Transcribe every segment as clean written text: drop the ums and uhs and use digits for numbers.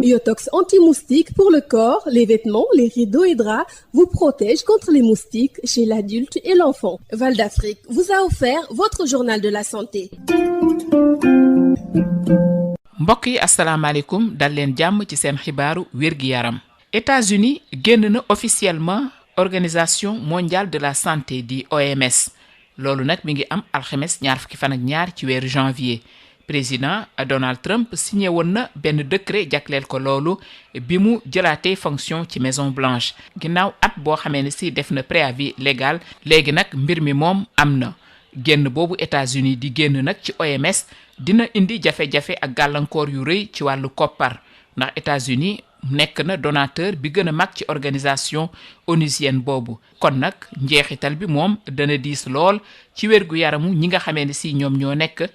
Yotox anti-moustique pour le corps, les vêtements, les rideaux et draps vous protège contre les moustiques chez l'adulte et l'enfant. Val d'Afrique vous a offert votre journal de la santé. mbokk yi asalaamaaleykum dal leen jàmm ci seen xibaaru wér-gi-yaram. États-Unis génn na officiellement organisation mondiale de la santé di OMS loolu nag mi ngi am alxames ñaar fukki fan ak ñaar ci weeru janvier. Président Donald Trump signé woon na benn décret jagleel ko loolu bi mu jëlaatee fonction ci Maison Blanche ginnaaw at boo xamee ne si def na préavis légal léegi nag mbir mi moom am na génn boobu États-Unis di génn nag ci OMS dina indi jafe-jafe ak gàllankoor yu rëy ci wàllu koppar ndax États-Unis nekk na donateur bi gën a mag ci organisation onusienne boobu kon nag njeexital bi moom dana diis lool ci wérgu yaramu ñi nga xamee ne si ñoom ñoo nekk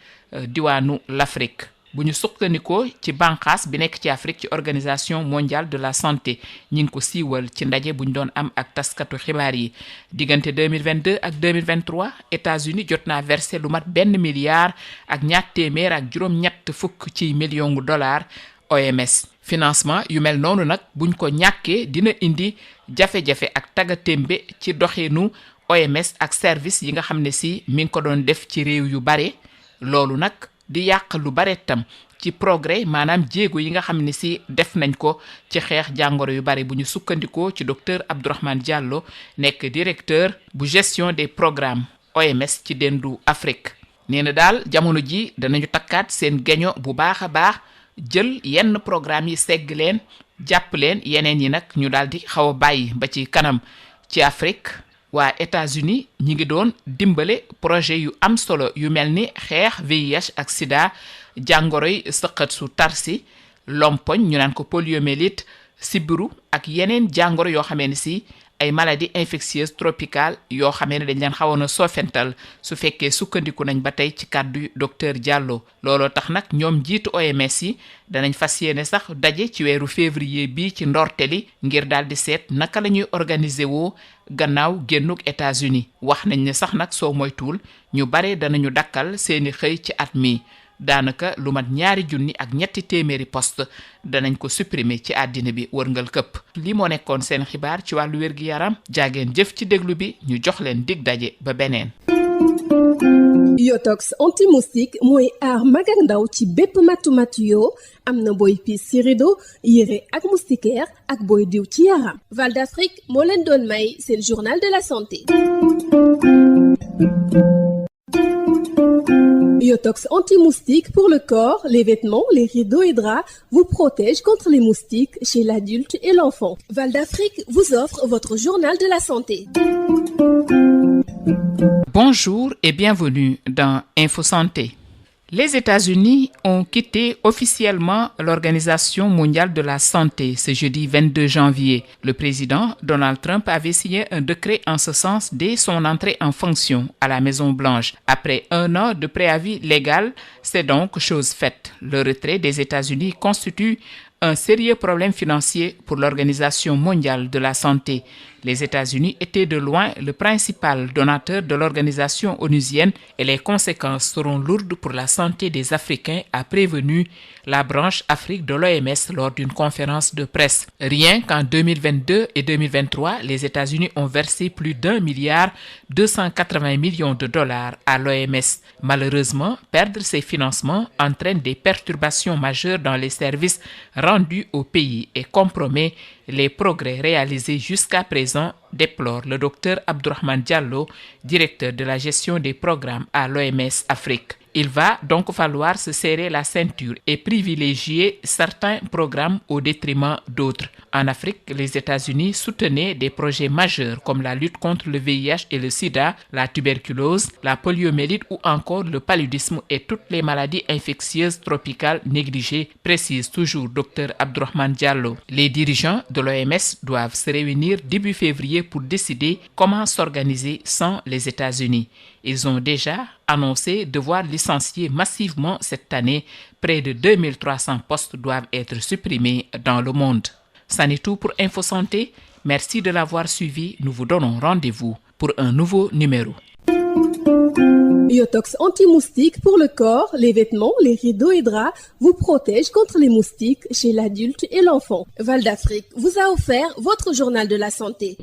diwaanu l'Afrique bu ñu sukkandikoo ci bànqaas bi nekk ci Afrique ci organisation mondiale de la santé ñi ngi ko siiwal ci ndaje bu ñu doon am ak taskatu xibaar yi diggante 2022 ak 2023 États-Unis jot naa versé lu mat $1 milliard ak $280 ci millions dollars OMS. Financement yu mel noonu nag buñ ko ñàkkee dina indi jafe-jafe ak tagatémbe ci doxinu OMS ak service yi nga xam ne si mi ngi ko doon def ci réew yu bare loolu nag di yàq lu bare tam ci progrès maanaam jéego yi nga xam ne si def nañ ko ci xeex jàngoro yu bare bu ñu sukkandikoo ci docteur Abdourahmane Diallo nekk directeur bu gestion des programmes OMS ci dendu Afrique. nee na daal jamono ji danañu takkaat seen geño bu baax a baax jël yenn programme yi segg leen jàpp leen yeneen yi nag ñu daal di xaw a bàyyi ba ci kanam ci Afrique. waa États-Unis ñi ngi doon dimbale projet yu am solo yu mel ni xeex VIH ak sida jàngoroy sëqat su tarsi lompoñ ñu naan ko poliomyélite sibiru ak yeneen jàngoro yoo xamee ne si ay maladies infectieuses tropicales yoo xamee ne dañ leen xawoon a soofental su fekkee sukkandiku nañ ba tey ci kàddu docteur Diallo looloo tax nag ñoom jiitu OMS yi danañ fas yéene sax daje ci weeru février bi ci ndorteli ngir daal di seet naka la ñuy organiser woo gannaaw génnuk États-Unis wax nañ ne sax nag soo moytuwul ñu bare danañu dakkal seeni xëy ci at mi daanaka lu mat 2,3 poste danañ ko supprimer ci àddina bi wërngal këpp li moo nekkoon seen xibaar ci wàllu wér-gi-yaram jaageen jëf ci déglu bi ñu jox leen dig daje ba beneen. Yotox anti-moustique mooy aar mag ak ndaw ci bépp matu-matu yoo am na booy piis ci rideau yére ak moustiquaire ak booy diw ci yaram. Val d'Afrique moo leen doon may seen journal de la santé. Yotox anti-moustique pour le corps, les vêtements, les rideaux et draps vous protège contre les moustiques chez l'adulte et l'enfant. Val d'Afrique vous offre votre journal de la santé. Bonjour et bienvenue dans Info Santé. Les États-Unis ont quitté officiellement l'Organisation mondiale de la santé ce jeudi 22 janvier. Le président Donald Trump avait signé un décret en ce sens dès son entrée en fonction à la Maison-Blanche. Après 1 an de préavis légal, c'est donc chose faite. Le retrait des États-Unis constitue un sérieux problème financier pour l'Organisation mondiale de la santé. Les États-Unis étaient de loin le principal donateur de l'organisation onusienne et les conséquences seront lourdes pour la santé des Africains, a prévenu la branche Afrique de l'OMS lors d'une conférence de presse. Rien qu'en 2022 et 2023, les États-Unis ont versé plus $1,280 milliard à l'OMS. Malheureusement, perdre ces financements entraîne des perturbations majeures dans les services rendus au pays et compromet les progrès réalisés jusqu'à présent, déplore le docteur Abdourahmane Diallo, directeur de la gestion des programmes à l'OMS Afrique. Il va donc falloir se serrer la ceinture et privilégier certains programmes au détriment d'autres. En Afrique, les États-Unis soutenaient des projets majeurs comme la lutte contre le VIH et le sida, la tuberculose, la poliomyélite ou encore le paludisme et toutes les maladies infectieuses tropicales négligées, précise toujours Dr Abdourahmane Diallo. Les dirigeants de l'OMS doivent se réunir début février pour décider comment s'organiser sans les États-Unis. Ils ont déjà annoncé devoir licencier massivement cette année. Près de 2300 postes doivent être supprimés dans le monde. C'en est tout pour Info Santé. Merci de l'avoir suivi. Nous vous donnons rendez-vous pour un nouveau numéro. Yotox anti-moustique pour le corps, les vêtements, les rideaux et draps vous protège contre les moustiques chez l'adulte et l'enfant. Val d'Afrique vous a offert votre journal de la santé.